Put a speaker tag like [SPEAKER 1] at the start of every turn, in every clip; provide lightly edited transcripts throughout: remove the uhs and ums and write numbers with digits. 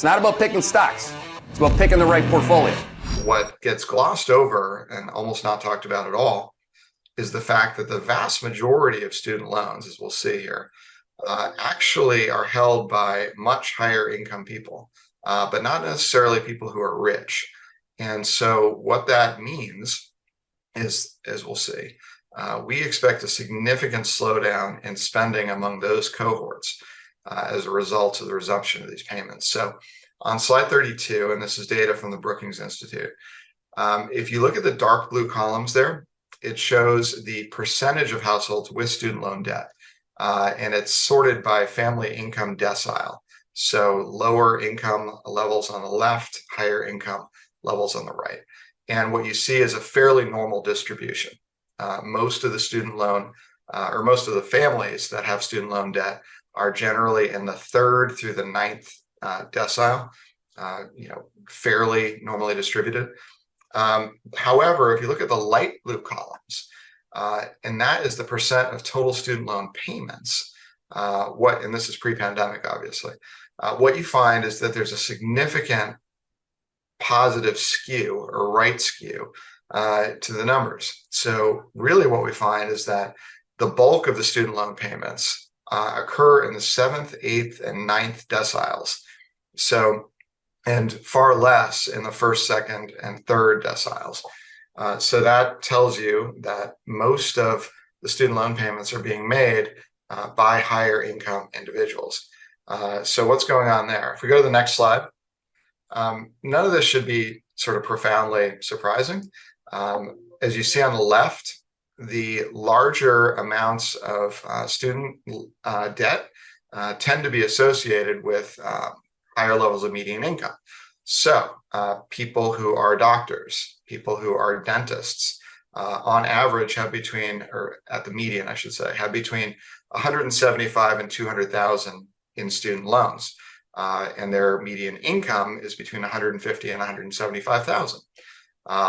[SPEAKER 1] not about picking stocks. It's about picking the right portfolio.
[SPEAKER 2] What gets glossed over and almost not talked about at all is the fact that the vast majority of student loans, as we'll see here, actually are held by much higher income people, but not necessarily people who are rich. And so what that means is, as we'll see, we expect a significant slowdown in spending among those cohorts as a result of the resumption of these payments. So on slide 32, and this is data from the Brookings Institute, if you look at the dark blue columns there, it shows the percentage of households with student loan debt, and it's sorted by family income decile. So lower income levels on the left, higher income levels on the right. And what you see is a fairly normal distribution. Most of the student loan, or most of the families that have student loan debt are generally in the 3rd through the 9th decile, fairly normally distributed. However, if you look at the light blue columns, and that is the percent of total student loan payments, and this is pre-pandemic, obviously, what you find is that there's a significant positive skew or right skew to the numbers. So really what we find is that the bulk of the student loan payments occur in the 7th, 8th, and 9th deciles. So, and far less in the 1st, 2nd, and 3rd deciles. So that tells you that most of the student loan payments are being made by higher income individuals. So what's going on there? If we go to the next slide, none of this should be sort of profoundly surprising. As you see on the left, the larger amounts of student debt tend to be associated with higher levels of median income. So people who are doctors, people who are dentists, on average have between, or at the median, I should say, have between 175 and 200,000 in student loans. And their median income is between 150 and 175,000.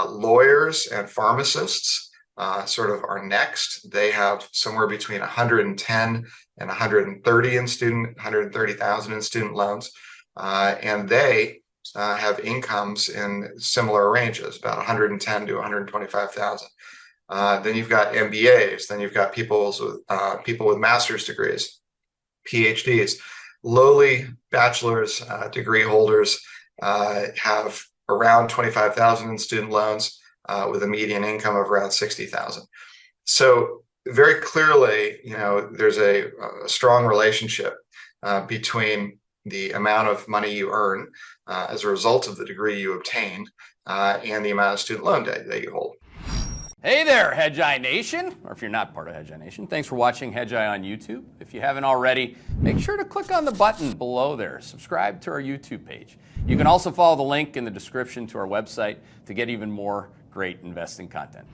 [SPEAKER 2] Lawyers and pharmacists sort of are next. They have somewhere between 110 and 130,000 in student loans. And they have incomes in similar ranges, about 110 to 125,000. Then you've got MBAs. Then you've got people with master's degrees, PhDs. Lowly bachelor's degree holders have around 25,000 in student loans with a median income of around 60,000. So very clearly, there's a strong relationship between the amount of money you earn as a result of the degree you obtain and the amount of student loan debt that you hold.
[SPEAKER 1] Hey there, Hedgeye Nation, or if you're not part of Hedgeye Nation, thanks for watching Hedgeye on YouTube. If you haven't already, make sure to click on the button below there. Subscribe to our YouTube page. You can also follow the link in the description to our website to get even more great investing content.